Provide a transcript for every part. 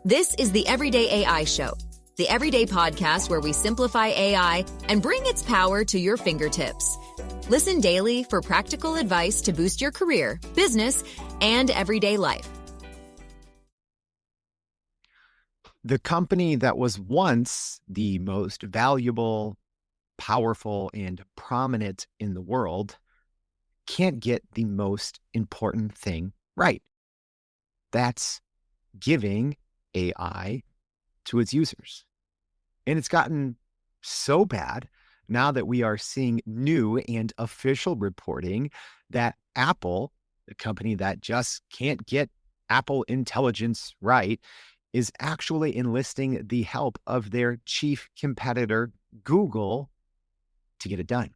This is the Everyday AI Show, the everyday podcast where we simplify AI and bring its power to your fingertips. Listen daily for practical advice to boost your career, business, and everyday life. The company that was once the most valuable, powerful, and prominent in the world can't get the most important thing right. That's giving AI to its users. And it's gotten so bad now that we are seeing new and official reporting that Apple, the company that just can't get Apple intelligence right, is actually enlisting the help of their chief competitor, Google, to get it done.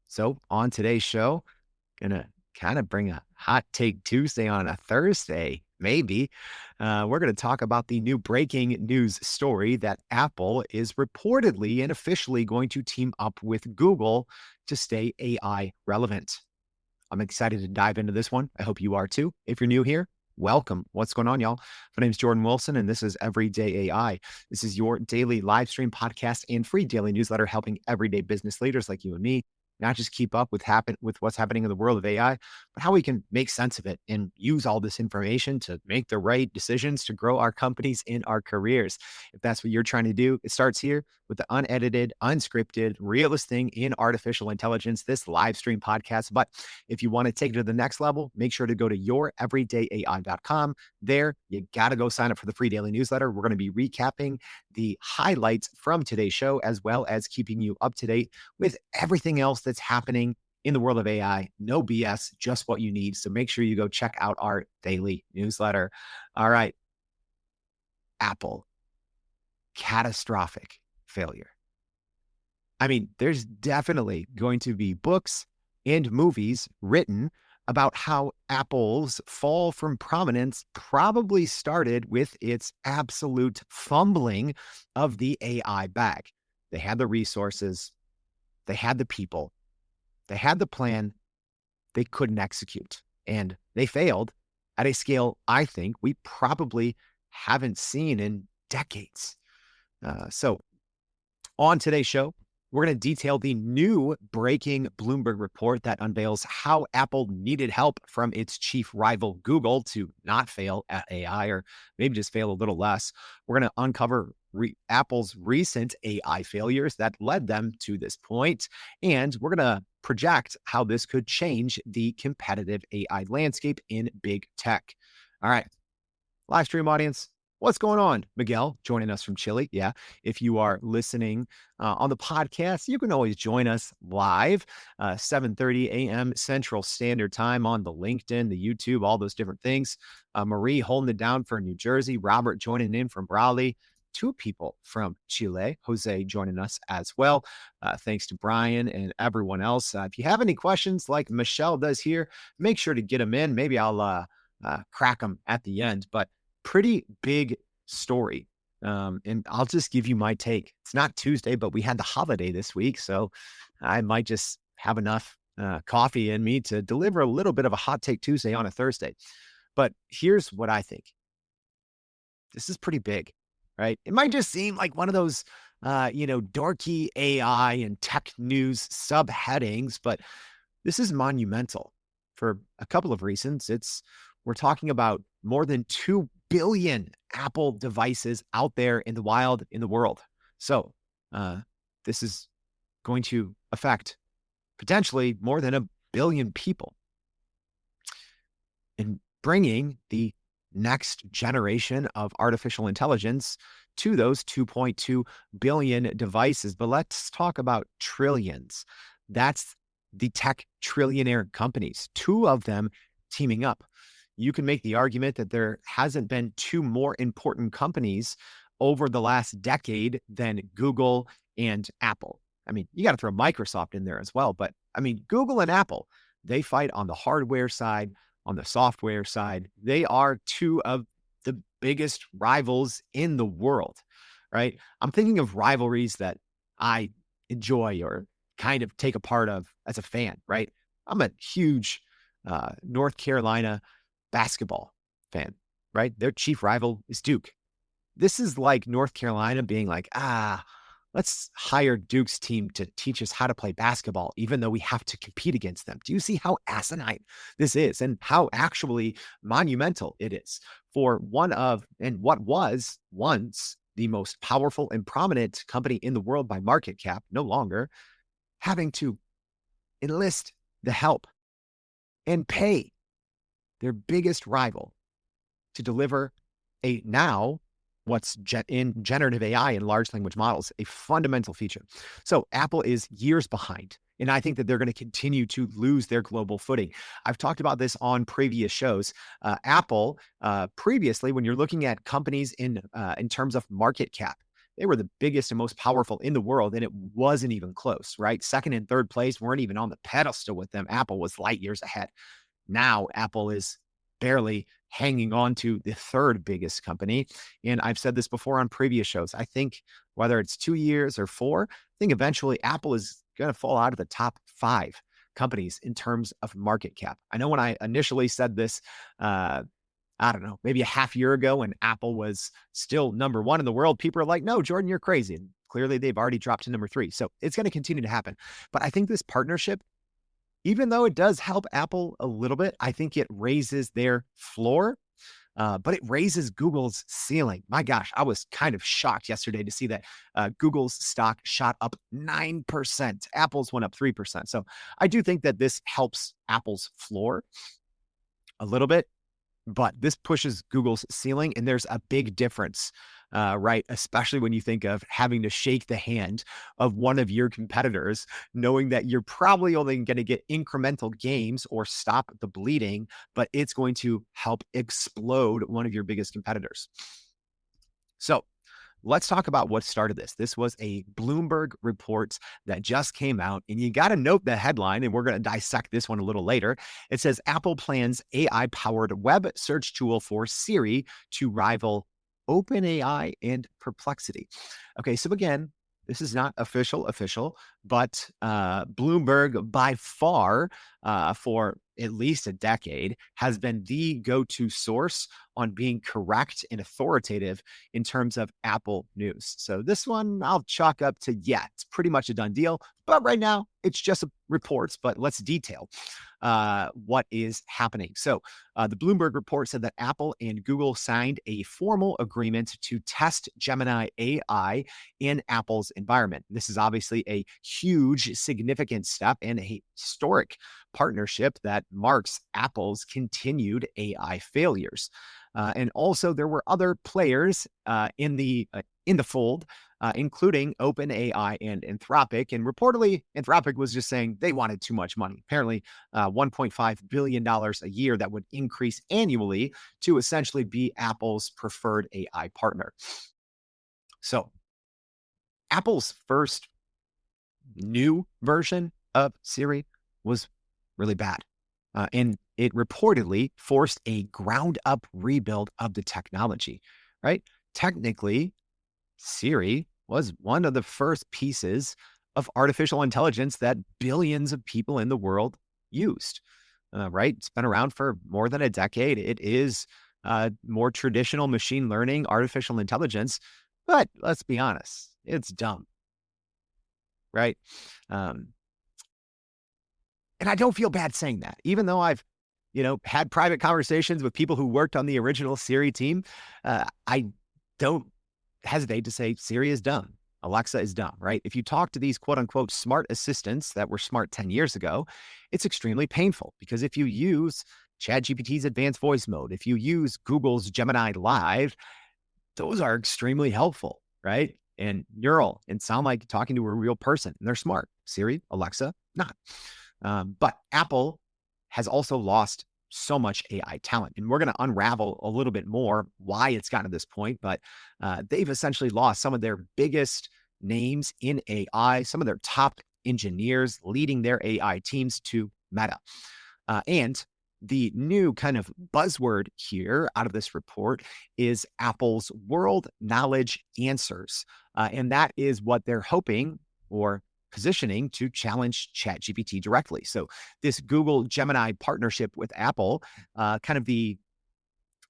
So on today's show, gonna kind of bring a hot take Tuesday on a Thursday, maybe. We're going to talk about the new breaking news story that Apple is reportedly and officially going to team up with Google to stay AI relevant. I'm excited to dive into this one. I hope you are too. If you're new here, welcome. What's going on, y'all? My name is Jordan Wilson, and this is Everyday AI. This is your daily live stream podcast and free daily newsletter helping everyday business leaders like you and me not just keep up with what's happening in the world of AI, but how we can make sense of it and use all this information to make the right decisions to grow our companies and our careers. If that's what you're trying to do, it starts here with the unedited, unscripted, realist thing in artificial intelligence, this live stream podcast. But if you want to take it to the next level, make sure to go to youreverydayai.com. There, you got to go sign up for the free daily newsletter. We're going to be recapping the highlights from today's show, as well as keeping you up to date with everything else that's happening in the world of AI. No BS, just what you need. So make sure you go check out our daily newsletter. All right. Apple, catastrophic failure. I mean, there's definitely going to be books and movies written about how Apple's fall from prominence probably started with its absolute fumbling of the AI bag. They had the resources, they had the people, they had the plan, they couldn't execute. And they failed at a scale I think we probably haven't seen in decades. So on today's show, we're going to detail the new breaking Bloomberg report that unveils how Apple needed help from its chief rival, Google, to not fail at AI, or maybe just fail a little less. We're going to uncover Apple's recent AI failures that led them to this point, and we're going to project how this could change the competitive AI landscape in big tech. All right, live stream audience. What's going on? Miguel joining us from Chile. Yeah. If you are listening on the podcast, you can always join us live, 7:30 a.m. Central Standard Time on the LinkedIn, the YouTube, all those different things. Marie holding it down for New Jersey. Robert joining in from Raleigh. Two people from Chile. Jose joining us as well. Thanks to Brian and everyone else. If you have any questions like Michelle does here, make sure to get them in. Maybe I'll crack them at the end. But pretty big story. And I'll just give you my take. It's not Tuesday, but we had the holiday this week. So I might just have enough coffee in me to deliver a little bit of a hot take Tuesday on a Thursday. But here's what I think. This is pretty big, right? It might just seem like one of those, dorky AI and tech news subheadings, but this is monumental for a couple of reasons. We're talking about more than 2 billion Apple devices out there in the wild in the world. So this is going to affect potentially more than 1 billion people. And bringing the next generation of artificial intelligence to those 2.2 billion devices. But let's talk about trillions. That's the tech trillionaire companies, two of them teaming up. You can make the argument that there hasn't been two more important companies over the last decade than Google and Apple. I mean, you got to throw Microsoft in there as well. But I mean, Google and Apple, they fight on the hardware side, on the software side. They are two of the biggest rivals in the world, right? I'm thinking of rivalries that I enjoy or kind of take a part of as a fan, right? I'm a huge North Carolina basketball fan, right? Their chief rival is Duke. This is like North Carolina being like, let's hire Duke's team to teach us how to play basketball, even though we have to compete against them. Do you see how asinine this is and how actually monumental it is for one of, and what was once the most powerful and prominent company in the world by market cap, no longer, having to enlist the help and pay their biggest rival to deliver a now what's in generative AI and large language models, a fundamental feature. So Apple is years behind. And I think that they're going to continue to lose their global footing. I've talked about this on previous shows. Apple, previously, when you're looking at companies in terms of market cap, they were the biggest and most powerful in the world, and it wasn't even close, right? Second and third place weren't even on the pedestal with them. Apple was light years ahead. Now Apple is barely hanging on to the third biggest company. And I've said this before on previous shows. I think whether it's 2 years or 4, I think eventually Apple is going to fall out of the top 5 companies in terms of market cap. I know when I initially said this, I don't know, maybe a half year ago when Apple was still number 1 in the world, people are like, no, Jordan, you're crazy. And clearly they've already dropped to number 3. So it's going to continue to happen. But I think this partnership, even though it does help Apple a little bit, I think it raises their floor, but it raises Google's ceiling. My gosh, I was kind of shocked yesterday to see that Google's stock shot up 9%. Apple's went up 3%. So I do think that this helps Apple's floor a little bit, but this pushes Google's ceiling, and there's a big difference, right? Especially when you think of having to shake the hand of one of your competitors, knowing that you're probably only going to get incremental gains or stop the bleeding, but it's going to help explode one of your biggest competitors. So let's talk about what started this. This was a Bloomberg report that just came out, and you got to note the headline, and we're going to dissect this one a little later. It says Apple plans AI-powered web search tool for Siri to rival OpenAI and Perplexity. Okay, so again, this is not official, but Bloomberg by far for at least a decade has been the go-to source on being correct and authoritative in terms of Apple news. So this one I'll chalk up to, yeah, it's pretty much a done deal. But right now it's just reports, but let's detail what is happening. So the Bloomberg report said that Apple and Google signed a formal agreement to test Gemini AI in Apple's environment. This is obviously a huge, significant step and a historic partnership that marks Apple's continued AI failures. And also, there were other players in the fold, including OpenAI and Anthropic. And reportedly, Anthropic was just saying they wanted too much money. Apparently, $1.5 billion a year that would increase annually to essentially be Apple's preferred AI partner. So, Apple's first new version of Siri was really bad. And it reportedly forced a ground up rebuild of the technology, right? Technically, Siri was one of the first pieces of artificial intelligence that billions of people in the world used, right? It's been around for more than a decade. It is more traditional machine learning, artificial intelligence, but let's be honest, it's dumb, right? And I don't feel bad saying that, even though I've, had private conversations with people who worked on the original Siri team. I don't hesitate to say Siri is dumb. Alexa is dumb, right? If you talk to these quote unquote smart assistants that were smart 10 years ago, it's extremely painful because if you use ChatGPT's advanced voice mode, if you use Google's Gemini Live, those are extremely helpful, right? And neural and sound like talking to a real person, and they're smart. Siri, Alexa, not. But Apple has also lost so much AI talent. And we're going to unravel a little bit more why it's gotten to this point. But they've essentially lost some of their biggest names in AI, some of their top engineers leading their AI teams to Meta. And the new kind of buzzword here out of this report is Apple's World Knowledge Answers. And that is what they're hoping or positioning to challenge ChatGPT directly. So this Google Gemini partnership with Apple, kind of the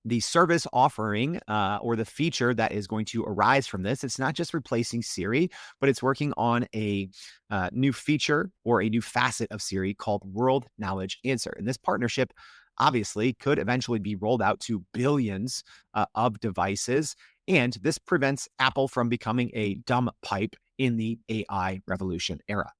the service offering or the feature that is going to arise from this, it's not just replacing Siri, but it's working on a new feature or a new facet of Siri called World Knowledge Answer. And this partnership obviously could eventually be rolled out to billions of devices. And this prevents Apple from becoming a dumb pipe in the AI revolution era.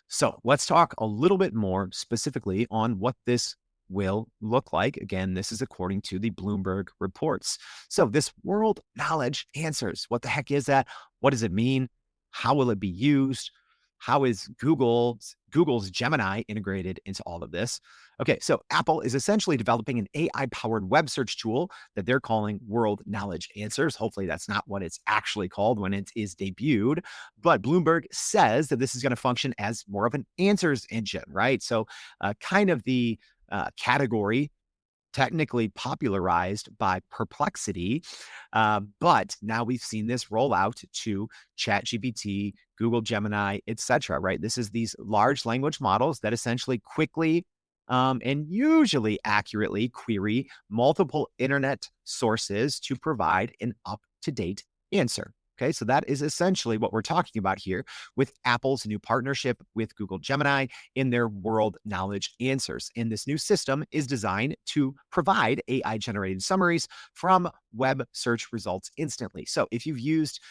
So let's talk a little bit more specifically on what this will look like. Again, this is according to the Bloomberg reports. So this world knowledge answers. What the heck is that? What does it mean? How will it be used? How is Google's Gemini integrated into all of this? Okay, so Apple is essentially developing an AI-powered web search tool that they're calling World Knowledge Answers. Hopefully that's not what it's actually called when it is debuted, but Bloomberg says that this is going to function as more of an answers engine, right? So kind of the category technically popularized by Perplexity. But now we've seen this roll out to ChatGPT, Google Gemini, etc. Right? This is these large language models that essentially quickly and usually accurately query multiple internet sources to provide an up-to-date answer. Okay, so that is essentially what we're talking about here with Apple's new partnership with Google Gemini in their World Knowledge Answers. And this new system is designed to provide AI-generated summaries from web search results instantly. So if you've used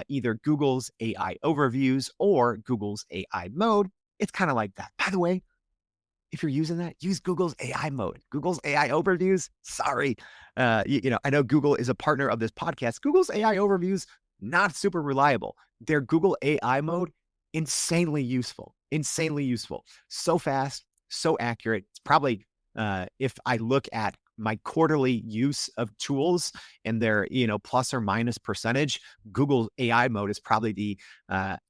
either Google's AI overviews or Google's AI mode, it's kind of like that. By the way, if you're using that, use Google's AI mode. Google's AI overviews, sorry. I know Google is a partner of this podcast. Google's AI overviews, not super reliable. Their Google AI mode, insanely useful. So fast, so accurate. It's probably, if I look at my quarterly use of tools and their, plus or minus percentage, Google AI mode is probably the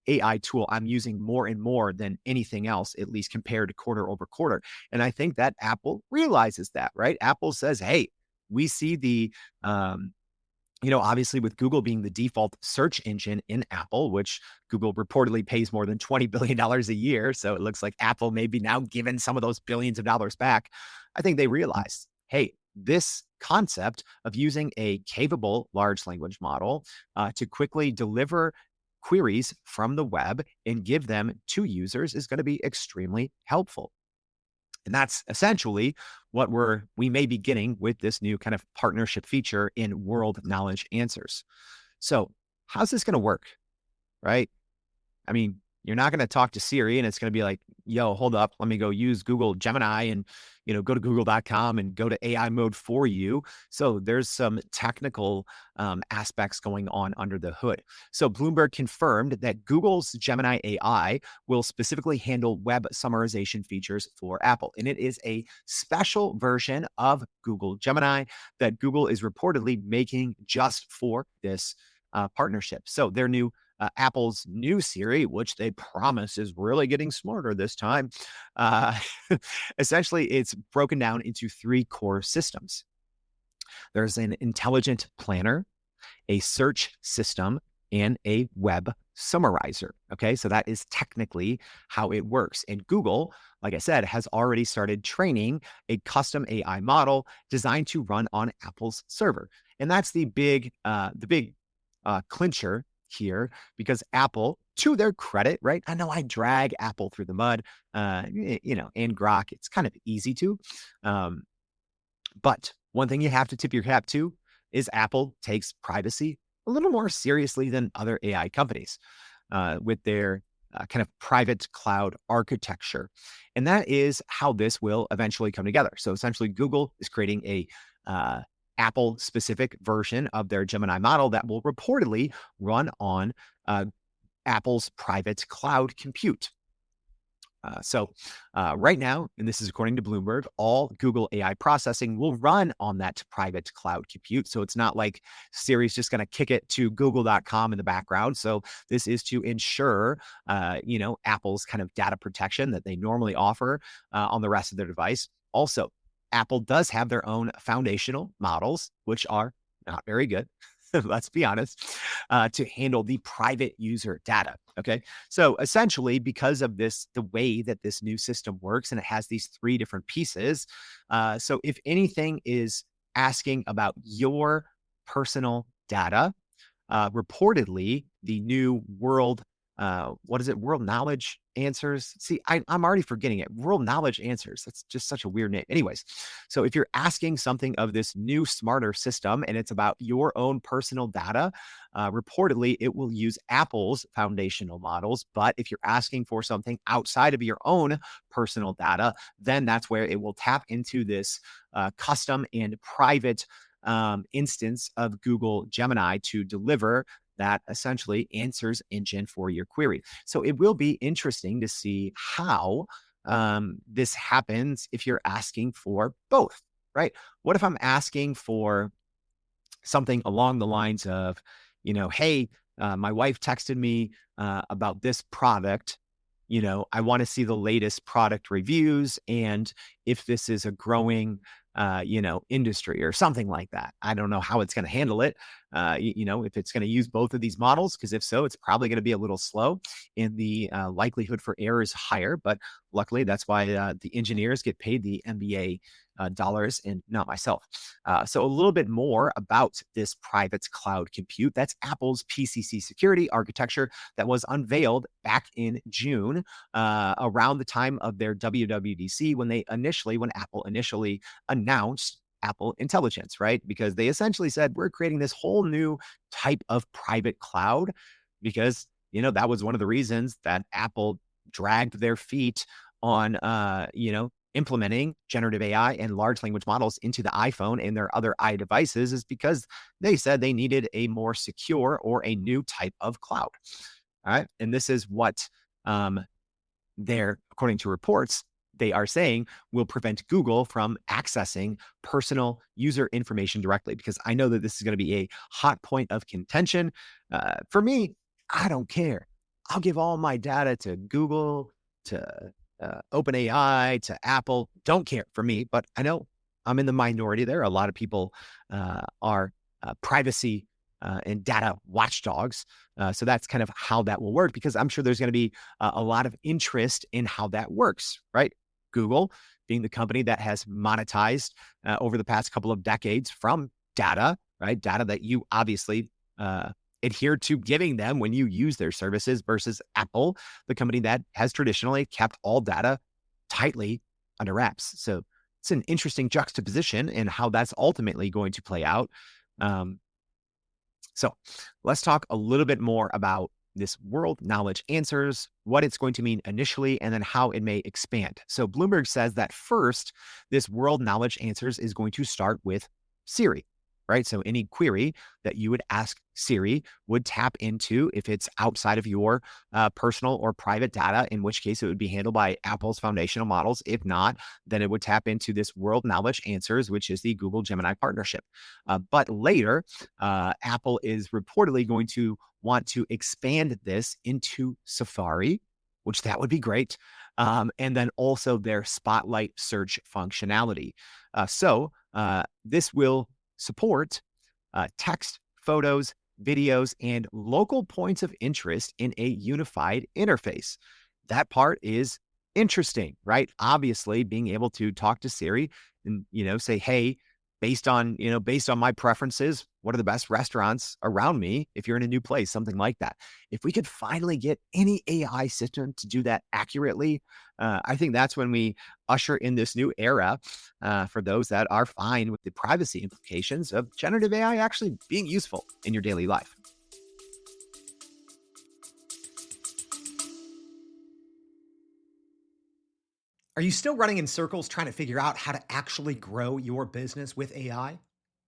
AI tool I'm using more and more than anything else, at least compared to quarter over quarter. And I think that Apple realizes that, right? Apple says, hey, we see the, obviously with Google being the default search engine in Apple, which Google reportedly pays more than $20 billion a year. So it looks like Apple may be now given some of those billions of dollars back. I think they realized, hey, this concept of using a capable large language model to quickly deliver queries from the web and give them to users is going to be extremely helpful. And that's essentially what we may be getting with this new kind of partnership feature in World Knowledge Answers. So how's this going to work, right? I mean, you're not going to talk to Siri and it's going to be like, yo, hold up, let me go use Google Gemini and, go to google.com and go to AI mode for you. So there's some technical aspects going on under the hood. So Bloomberg confirmed that Google's Gemini AI will specifically handle web summarization features for Apple. And it is a special version of Google Gemini that Google is reportedly making just for this partnership. So their new Apple's new Siri, which they promise is really getting smarter this time. Essentially, it's broken down into three core systems. There's an intelligent planner, a search system, and a web summarizer. Okay, so that is technically how it works. And Google, like I said, has already started training a custom AI model designed to run on Apple's server. And that's the big clincher here, because Apple, to their credit, right? I know I drag Apple through the mud, and Grok, it's kind of easy to. But one thing you have to tip your cap to is Apple takes privacy a little more seriously than other AI companies with their kind of private cloud architecture. And that is how this will eventually come together. So essentially, Google is creating a Apple-specific version of their Gemini model that will reportedly run on Apple's private cloud compute. So right now, and this is according to Bloomberg, all Google AI processing will run on that private cloud compute. So it's not like Siri's just going to kick it to google.com in the background. So this is to ensure, Apple's kind of data protection that they normally offer on the rest of their device. Also, Apple does have their own foundational models, which are not very good. Let's be honest, to handle the private user data. Okay. So essentially, because of this, the way that this new system works, and it has these three different pieces. So if anything is asking about your personal data. Reportedly, the new what is it? World Knowledge Answers. See, I'm already forgetting it. World Knowledge Answers. That's just such a weird name. Anyways, so if you're asking something of this new, smarter system and it's about your own personal data, reportedly it will use Apple's foundational models. But if you're asking for something outside of your own personal data, then that's where it will tap into this custom and private instance of Google Gemini to deliver that essentially answers engine for your query. So it will be interesting to see how this happens if you're asking for both, right? What if I'm asking for something along the lines of, hey, my wife texted me about this product. I want to see the latest product reviews and if this is a growing, industry or something like that. I don't know how it's going to handle it. If it's going to use both of these models, because if so, it's probably going to be a little slow and the likelihood for error is higher. But luckily, that's why the engineers get paid the MBA dollars and not myself. So a little bit more about this private cloud compute. That's Apple's PCC security architecture that was unveiled back in June around the time of their WWDC when Apple initially announced Apple Intelligence, right? Because they essentially said, we're creating this whole new type of private cloud because, that was one of the reasons that Apple dragged their feet on, implementing generative AI and large language models into the iPhone and their other devices is because they said they needed a more secure or a new type of cloud. All right. And this is what according to reports, they are saying will prevent Google from accessing personal user information directly, because I know that this is going to be a hot point of contention. For me, I don't care. I'll give all my data to Google, to OpenAI, to Apple. Don't care for me, but I know I'm in the minority there. A lot of people are privacy and data watchdogs. So that's kind of how that will work, because I'm sure there's going to be a lot of interest in how that works, right? Google being the company that has monetized over the past couple of decades from data, right? Data that you obviously adhere to giving them when you use their services, versus Apple, the company that has traditionally kept all data tightly under wraps. So it's an interesting juxtaposition in how that's ultimately going to play out. So let's talk a little bit more about this World Knowledge Answers, what it's going to mean initially, and then how it may expand. So Bloomberg says that first, this World Knowledge Answers is going to start with Siri, right? So any query that you would ask Siri would tap into, if it's outside of your personal or private data, in which case it would be handled by Apple's foundational models. If not, then it would tap into this World Knowledge Answers, which is the Google Gemini partnership. But later, Apple is reportedly going to want to expand this into Safari, which that would be great. And then also their Spotlight search functionality. So this will support text, photos, videos, and local points of interest in a unified interface. That part is interesting, right? Obviously, being able to talk to Siri and, say, hey, based on my preferences, what are the best restaurants around me if you're in a new place, something like that. If we could finally get any AI system to do that accurately, I think that's when we usher in this new era for those that are fine with the privacy implications of generative AI actually being useful in your daily life. Are you still running in circles trying to figure out how to actually grow your business with AI?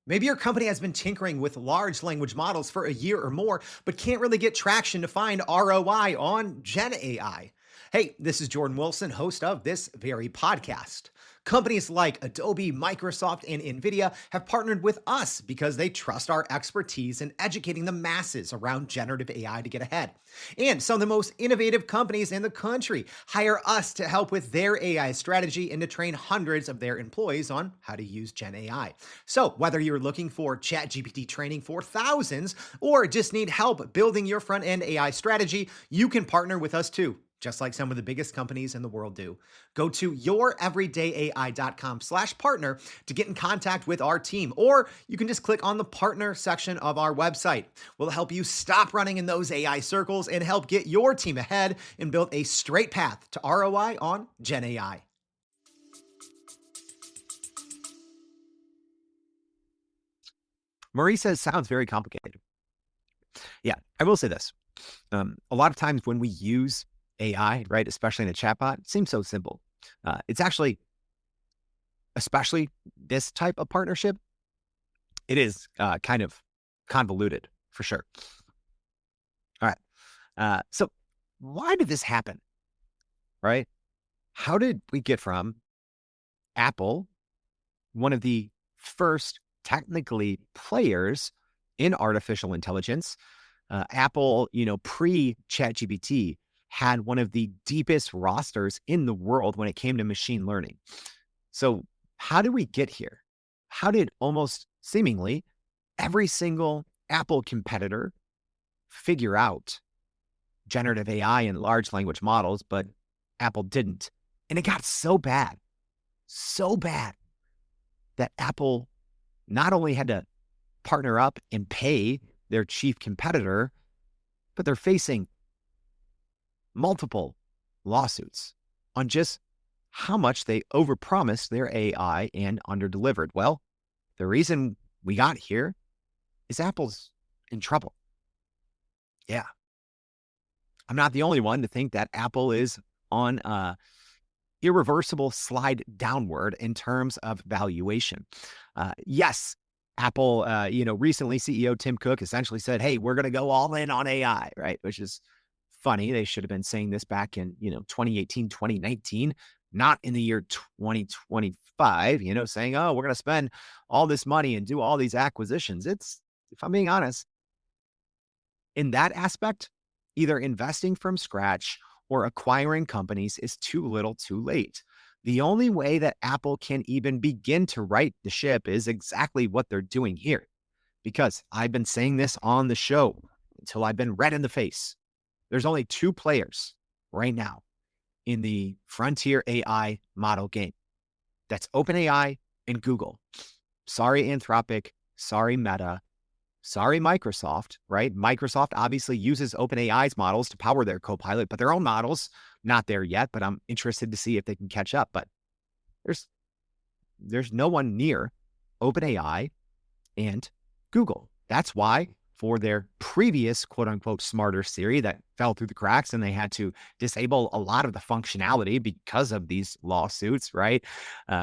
Maybe your company has been tinkering with large language models for a year or more, but can't really get traction to find ROI on Gen AI. Hey, this is Jordan Wilson, host of this very podcast. Companies like Adobe, Microsoft, and NVIDIA have partnered with us because they trust our expertise in educating the masses around generative AI to get ahead. And some of the most innovative companies in the country hire us to help with their AI strategy and to train hundreds of their employees on how to use Gen AI. So whether you're looking for ChatGPT training for thousands or just need help building your front-end AI strategy, you can partner with us too. just like some of the biggest companies in the world do. Go to youreverydayai.com/partner to get in contact with our team, or you can just click on the partner section of our website. We'll help you stop running in those AI circles and help get your team ahead and build a straight path to ROI on Gen AI. Marie says, sounds very complicated. Yeah, I will say this. A lot of times when we use AI, right, especially in a chatbot, it seems so simple. It's actually, especially this type of partnership, it is kind of convoluted for sure. All right. So why did this happen, right? How did we get from Apple, one of the first technically players in artificial intelligence? Apple, pre-ChatGPT had one of the deepest rosters in the world when it came to machine learning. So how did we get here? How did almost seemingly every single Apple competitor figure out generative AI and large language models, but Apple didn't? And it got so bad that Apple not only had to partner up and pay their chief competitor, but they're facing multiple lawsuits on just how much they overpromised their AI and underdelivered. Well, the reason we got here is Apple's in trouble. Yeah. I'm not the only one to think that Apple is on a irreversible slide downward in terms of valuation. Yes, Apple, recently CEO Tim Cook essentially said, hey, we're going to go all in on AI, right? Which is funny. They should have been saying this back in, 2018, 2019, not in the year 2025, saying, oh, we're going to spend all this money and do all these acquisitions. It's, if I'm being honest, in that aspect, either investing from scratch or acquiring companies is too little too late. The only way that Apple can even begin to right the ship is exactly what they're doing here. Because I've been saying this on the show until I've been red in the face. There's only two players right now in the frontier AI model game. That's OpenAI and Google. Sorry, Anthropic. Sorry, Meta. Sorry, Microsoft, right? Microsoft obviously uses OpenAI's models to power their Copilot, but their own models, not there yet, but I'm interested to see if they can catch up. But there's no one near OpenAI and Google. That's why for their previous quote unquote smarter Siri that fell through the cracks and they had to disable a lot of the functionality because of these lawsuits, right?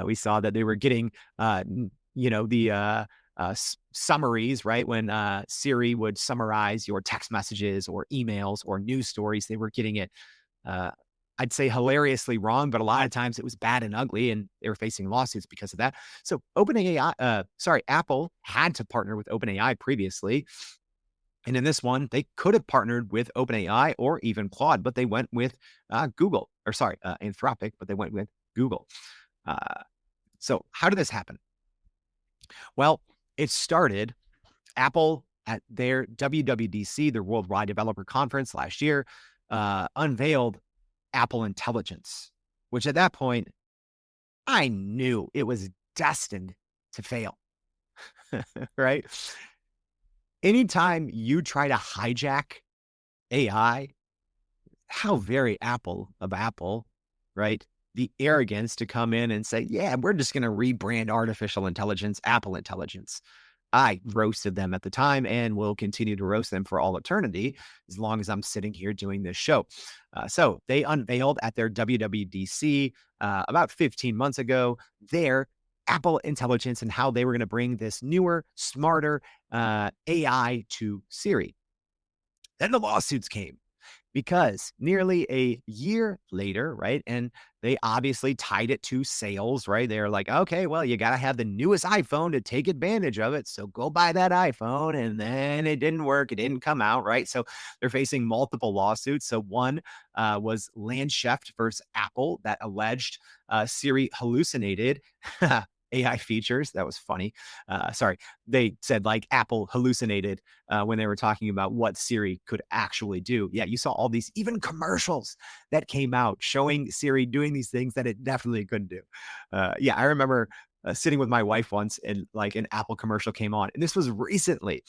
We saw that they were getting, summaries, right? When Siri would summarize your text messages or emails or news stories, they were getting it, I'd say hilariously wrong, but a lot of times it was bad and ugly and they were facing lawsuits because of that. So Apple had to partner with OpenAI previously. And in this one, they could have partnered with OpenAI or even Claude, but they went with Anthropic, but they went with Google. So how did this happen? Well, it started Apple at their WWDC, their Worldwide Developer Conference last year, unveiled Apple Intelligence, which at that point, I knew it was destined to fail, right? Anytime you try to hijack AI, how very Apple of Apple, right? The arrogance to come in and say, yeah, we're just going to rebrand artificial intelligence, Apple Intelligence. I roasted them at the time and will continue to roast them for all eternity as long as I'm sitting here doing this show. So they unveiled at their WWDC about 15 months ago their Apple Intelligence and how they were going to bring this newer, smarter AI to Siri. Then the lawsuits came because nearly a year later, right? And they obviously tied it to sales, right? They're like, okay, well, you got to have the newest iPhone to take advantage of it. So go buy that iPhone. And then it didn't work. It didn't come out, right? So they're facing multiple lawsuits. So one was Landschaft versus Apple that alleged Siri hallucinated AI features. That was funny. Sorry. They said like Apple hallucinated when they were talking about what Siri could actually do. Yeah, you saw all these even commercials that came out showing Siri doing these things that it definitely couldn't do. Yeah, I remember sitting with my wife once and like an Apple commercial came on. And this was recently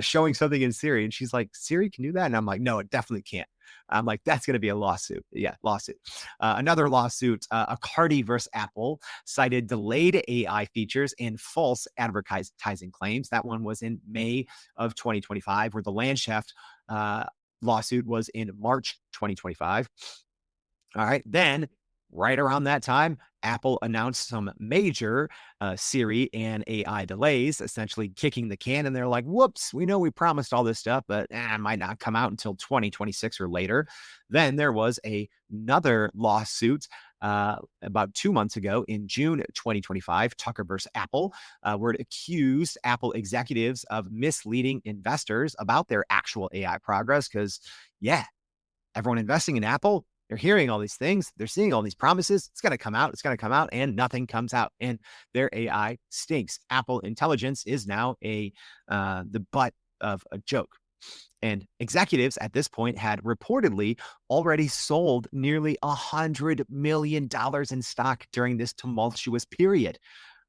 showing something in Siri. And she's like, Siri can do that? And I'm like, no, it definitely can't. I'm like, that's going to be a lawsuit. Yeah, lawsuit. Another lawsuit, Acardi versus Apple cited delayed AI features and false advertising claims. That one was in May of 2025, where the Landschaft lawsuit was in March 2025. All right. Then, right around that time, Apple announced some major Siri and AI delays, essentially kicking the can. And they're like, whoops, we know we promised all this stuff, but it might not come out until 2026 or later. Then there was another lawsuit about 2 months ago in June 2025, Tucker versus Apple, where it accused Apple executives of misleading investors about their actual AI progress. Because, yeah, everyone investing in Apple, they're hearing all these things. They're seeing all these promises. It's going to come out. It's going to come out, and nothing comes out. And their AI stinks. Apple Intelligence is now the butt of a joke. And executives at this point had reportedly already sold nearly $100 million in stock during this tumultuous period.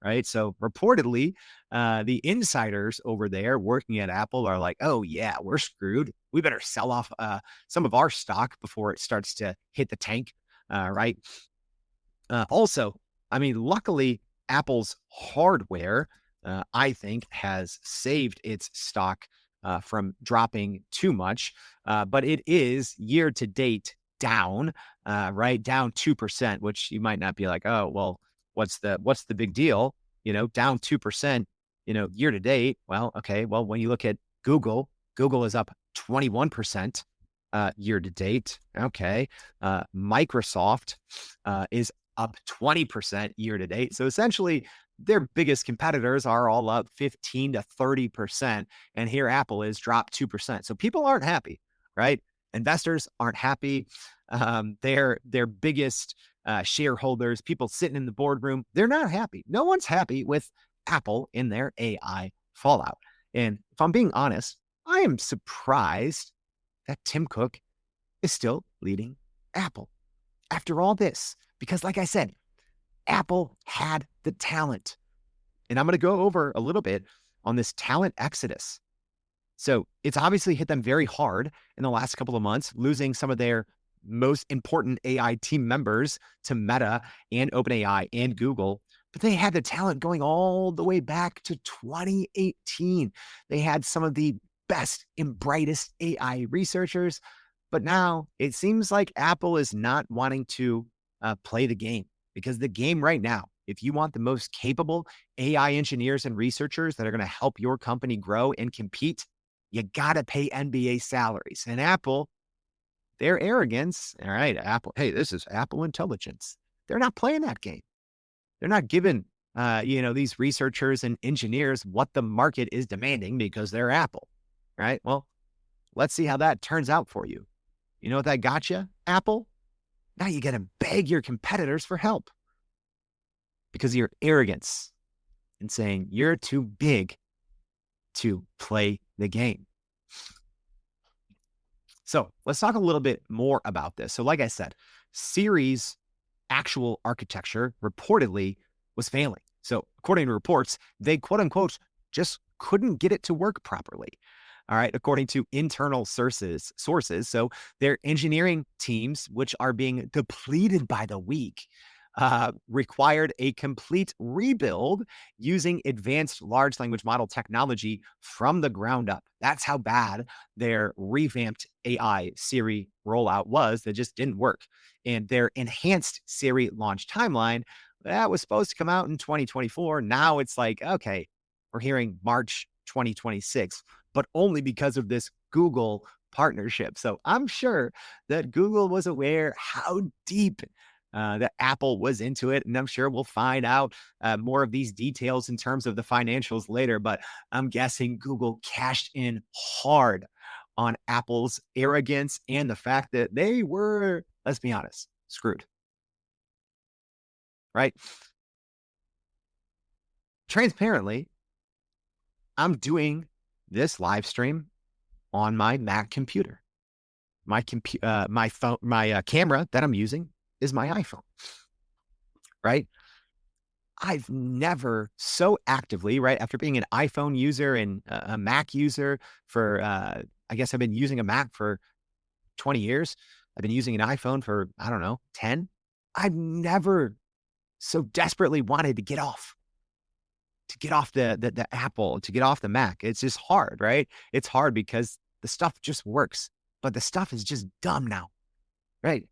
Right. So reportedly, the insiders over there working at Apple are like, oh, yeah, we're screwed. We better sell off some of our stock before it starts to hit the tank. Right. Also, I mean, luckily, Apple's hardware, I think, has saved its stock from dropping too much. But it is year to date down, right? Down 2%, which you might not be like, oh, well, what's the big deal? Down 2%, year to date. Well, okay. Well, when you look at Google is up 21% year to date. Okay. Microsoft is up 20% year to date. So essentially, their biggest competitors are all up 15 to 30%. And here Apple is dropped 2%. So people aren't happy, right? Investors aren't happy. Their biggest shareholders, people sitting in the boardroom, they're not happy. No one's happy with Apple in their AI fallout. And if I'm being honest, I am surprised that Tim Cook is still leading Apple after all this. Because like I said, Apple had the talent. And I'm going to go over a little bit on this talent exodus. So it's obviously hit them very hard in the last couple of months, losing some of their most important AI team members to Meta and OpenAI and Google. But they had the talent going all the way back to 2018. They had some of the best and brightest AI researchers. But now it seems like Apple is not wanting to play the game, because the game right now, if you want the most capable AI engineers and researchers that are going to help your company grow and compete, you got to pay NBA salaries. And Apple, their arrogance, all right, Apple, hey, this is Apple Intelligence. They're not playing that game. They're not giving, these researchers and engineers what the market is demanding because they're Apple, right? Well, let's see how that turns out for you. You know what that got you, Apple? Now you got to beg your competitors for help because of your arrogance and saying you're too big to play the game. So let's talk a little bit more about this. So like I said, Siri's actual architecture reportedly was failing. So according to reports, they quote unquote just couldn't get it to work properly. All right, according to internal sources. So their engineering teams, which are being depleted by the week, required a complete rebuild using advanced large language model technology from the ground up. That's how bad their revamped AI Siri rollout was. That just didn't work. And their enhanced Siri launch timeline, that was supposed to come out in 2024. Now it's like, okay, we're hearing March 2026, but only because of this Google partnership. So I'm sure that Google was aware how deep that Apple was into it. And I'm sure we'll find out more of these details in terms of the financials later. But I'm guessing Google cashed in hard on Apple's arrogance and the fact that they were, let's be honest, screwed. Right? transparently, I'm doing this live stream on my Mac computer. My phone, my camera that I'm using is my iPhone, right? I've never so actively, right, after being an iPhone user and a Mac user for, I guess I've been using a Mac for 20 years. I've been using an iPhone for, I don't know, 10. I've never so desperately wanted to get off the Apple, to get off the Mac. It's just hard, right? It's hard because the stuff just works, but the stuff is just dumb now, right?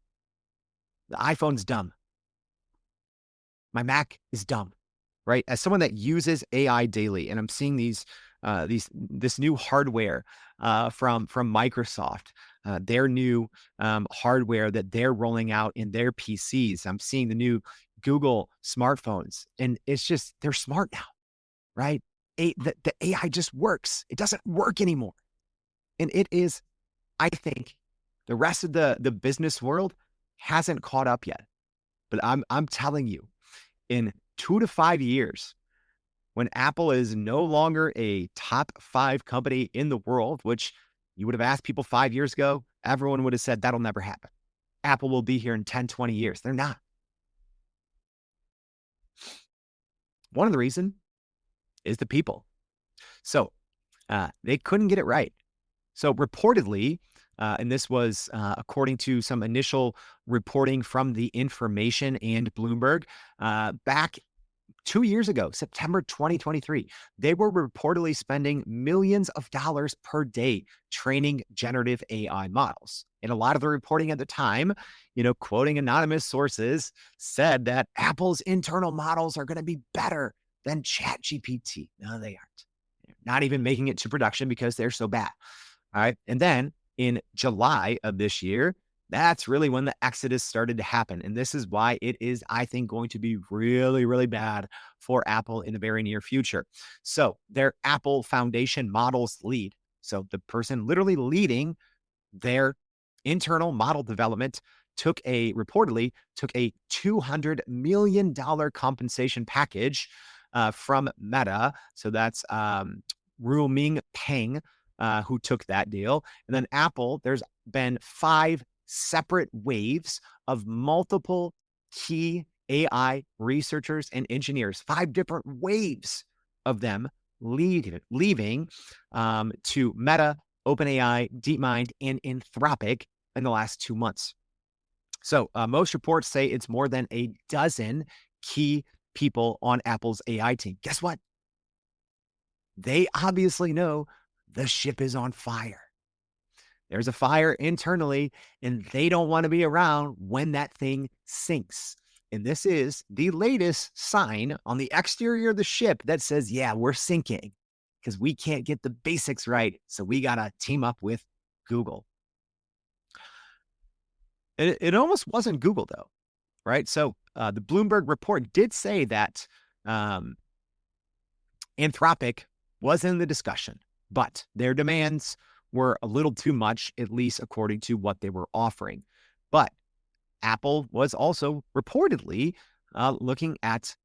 The iPhone's dumb. My Mac is dumb, right? As someone that uses AI daily, and I'm seeing this new hardware from Microsoft, their new hardware that they're rolling out in their PCs. I'm seeing the new Google smartphones, and it's just they're smart now, right? The AI just works. It doesn't work anymore, and it is. I think the rest of the business world hasn't caught up yet, but I'm telling you, in 2 to 5 years, when Apple is no longer a top 5 company in the world, which you would have asked people 5 years ago, everyone would have said that'll never happen. Apple will be here in 10, 20 years. They're not. One of the reasons is the people. So they couldn't get it right. So reportedly, and this was according to some initial reporting from The Information and Bloomberg, back 2 years ago, September 2023, they were reportedly spending millions of dollars per day training generative AI models. And a lot of the reporting at the time, quoting anonymous sources, said that Apple's internal models are going to be better than ChatGPT. No, they aren't. They're not even making it to production because they're so bad. All right. And then in July of this year, that's really when the exodus started to happen. And this is why it is, I think, going to be really, really bad for Apple in the very near future. So their Apple Foundation models lead. So the person literally leading their internal model development reportedly took a $200 million compensation package from Meta. So that's Ruming Peng, who took that deal. And then Apple, there's been 5 separate waves of multiple key AI researchers and engineers, 5 different waves of them leaving to Meta, OpenAI, DeepMind, and Anthropic in the last 2 months. So most reports say it's more than a dozen key people on Apple's AI team. Guess what? They obviously know the ship is on fire. There's a fire internally, and they don't want to be around when that thing sinks. And this is the latest sign on the exterior of the ship that says, yeah, we're sinking because we can't get the basics right. So we got to team up with Google. It almost wasn't Google, though, right? So the Bloomberg report did say that Anthropic was in the discussion, but their demands were a little too much, at least according to what they were offering. But Apple was also reportedly looking at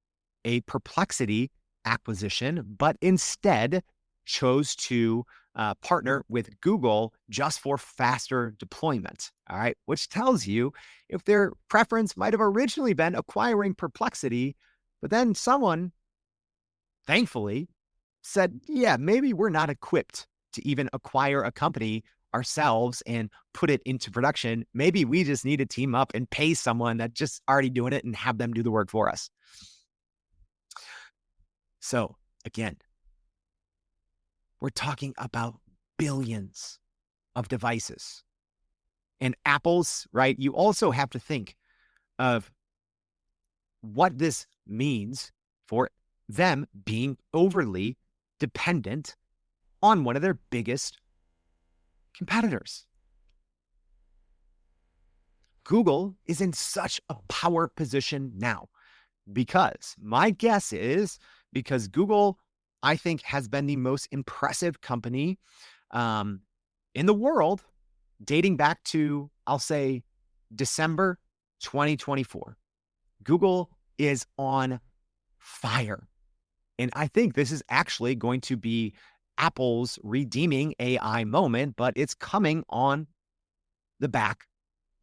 a Perplexity acquisition, but instead chose to partner with Google just for faster deployment. All right, which tells you if their preference might have originally been acquiring Perplexity, but then someone, thankfully, said, yeah, maybe we're not equipped to even acquire a company ourselves and put it into production. Maybe we just need to team up and pay someone that's just already doing it and have them do the work for us. So again, we're talking about billions of devices. And Apple's, right? You also have to think of what this means for them being overly dependent on one of their biggest competitors. Google is in such a power position now because my guess is because Google, I think, has been the most impressive company in the world dating back to, I'll say, December 2024. Google is on fire. And I think this is actually going to be Apple's redeeming AI moment, but it's coming on the back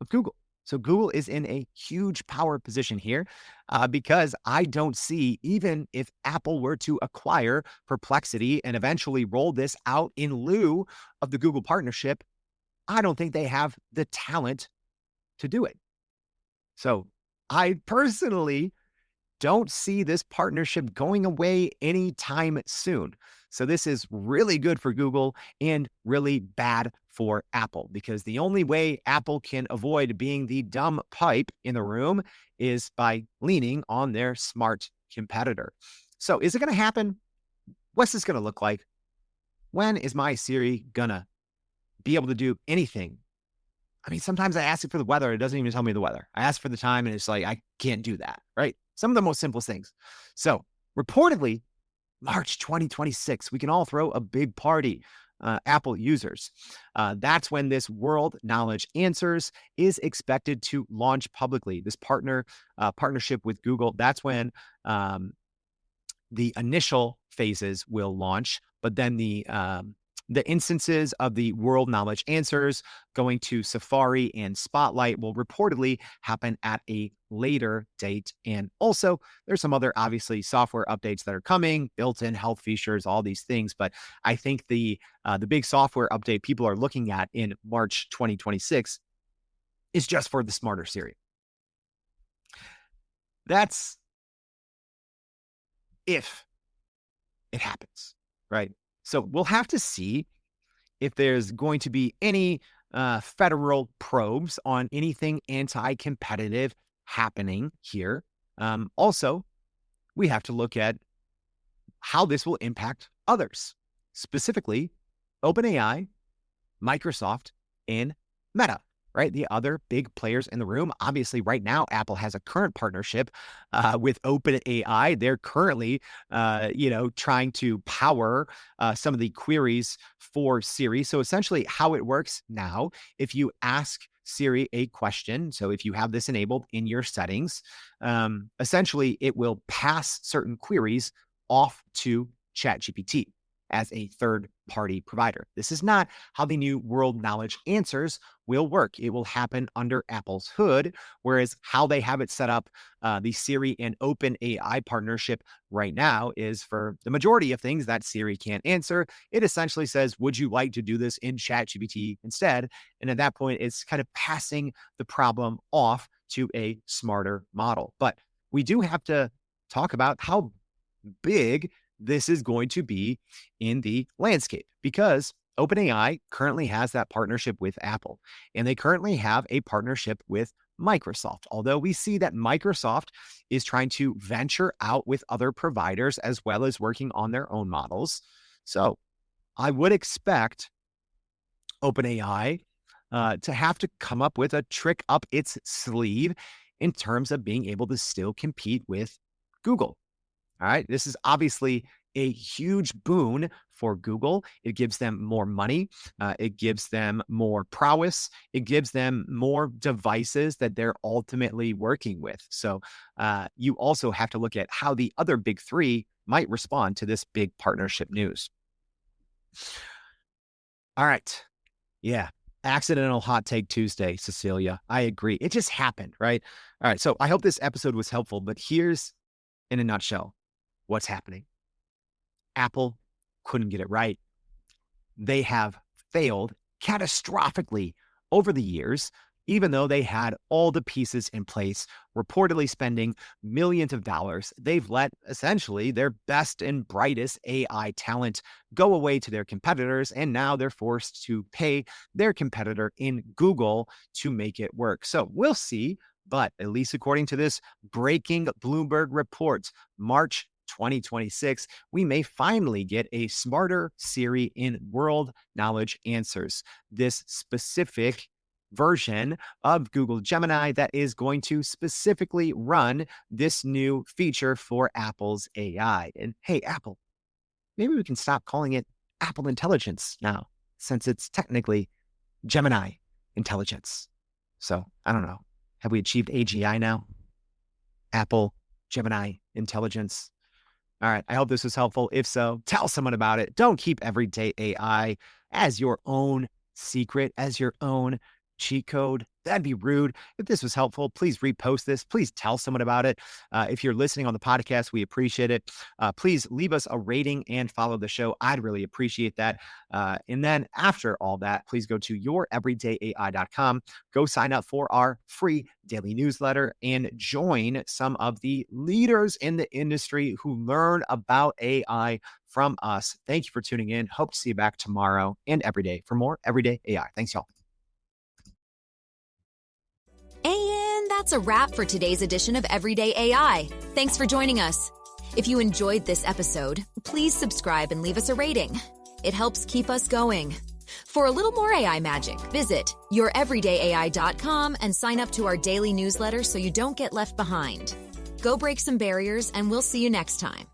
of Google. So Google is in a huge power position here because I don't see, even if Apple were to acquire Perplexity and eventually roll this out in lieu of the Google partnership, I don't think they have the talent to do it. So I personally don't see this partnership going away anytime soon. So this is really good for Google and really bad for Apple, because the only way Apple can avoid being the dumb pipe in the room is by leaning on their smart competitor. So is it going to happen? What's this going to look like? When is my Siri going to be able to do anything? I mean, sometimes I ask it for the weather. It doesn't even tell me the weather. I ask for the time and it's like, I can't do that, right? Some of the most simplest things. So reportedly, March 2026, we can all throw a big party, Apple users. That's when this World Knowledge Answers is expected to launch publicly. This partnership with Google, that's when the initial phases will launch, but then the instances of the World Knowledge Answers going to Safari and Spotlight will reportedly happen at a later date. And also, there's some other, obviously, software updates that are coming, built-in health features, all these things. But I think the big software update people are looking at in March 2026 is just for the smarter Siri. That's if it happens, right? So we'll have to see if there's going to be any federal probes on anything anti-competitive happening here. Also, we have to look at how this will impact others, specifically OpenAI, Microsoft, and Meta, right? The other big players in the room. Obviously, right now, Apple has a current partnership with OpenAI. They're currently, trying to power some of the queries for Siri. So essentially, how it works now, if you ask Siri a question, so if you have this enabled in your settings, essentially, it will pass certain queries off to ChatGPT as a third-party provider. This is not how the new World Knowledge Answers will work. It will happen under Apple's hood, whereas how they have it set up, the Siri and OpenAI partnership right now is for the majority of things that Siri can't answer. It essentially says, would you like to do this in ChatGPT instead? And at that point, it's kind of passing the problem off to a smarter model. But we do have to talk about how big this is going to be in the landscape, because OpenAI currently has that partnership with Apple, and they currently have a partnership with Microsoft. Although we see that Microsoft is trying to venture out with other providers as well as working on their own models. So I would expect OpenAI to have to come up with a trick up its sleeve in terms of being able to still compete with Google. All right. This is obviously a huge boon for Google. It gives them more money. It gives them more prowess. It gives them more devices that they're ultimately working with. So you also have to look at how the other big three might respond to this big partnership news. All right. Yeah. Accidental hot take Tuesday, Cecilia. I agree. It just happened, right? All right. So I hope this episode was helpful, but here's, in a nutshell, what's happening. Apple couldn't get it right. They have failed catastrophically over the years, even though they had all the pieces in place, reportedly spending millions of dollars. They've let essentially their best and brightest AI talent go away to their competitors, and now they're forced to pay their competitor in Google to make it work. So we'll see, but at least according to this breaking Bloomberg report, March 2026, we may finally get a smarter Siri in World Knowledge Answers. This specific version of Google Gemini that is going to specifically run this new feature for Apple's AI. And hey, Apple, maybe we can stop calling it Apple Intelligence now, since it's technically Gemini Intelligence. So I don't know. Have we achieved AGI now? Apple Gemini Intelligence. All right. I hope this was helpful. If so, tell someone about it. Don't keep everyday AI as your own secret, as your own cheat code. That'd be rude. If this was helpful, please repost this. Please tell someone about it. If you're listening on the podcast, we appreciate it. Please leave us a rating and follow the show. I'd really appreciate that. And then after all that, please go to youreverydayai.com. Go sign up for our free daily newsletter and join some of the leaders in the industry who learn about AI from us. Thank you for tuning in. Hope to see you back tomorrow and every day for more Everyday AI. Thanks, y'all. And that's a wrap for today's edition of Everyday AI. Thanks for joining us. If you enjoyed this episode, please subscribe and leave us a rating. It helps keep us going. For a little more AI magic, visit youreverydayai.com and sign up to our daily newsletter so you don't get left behind. Go break some barriers, and we'll see you next time.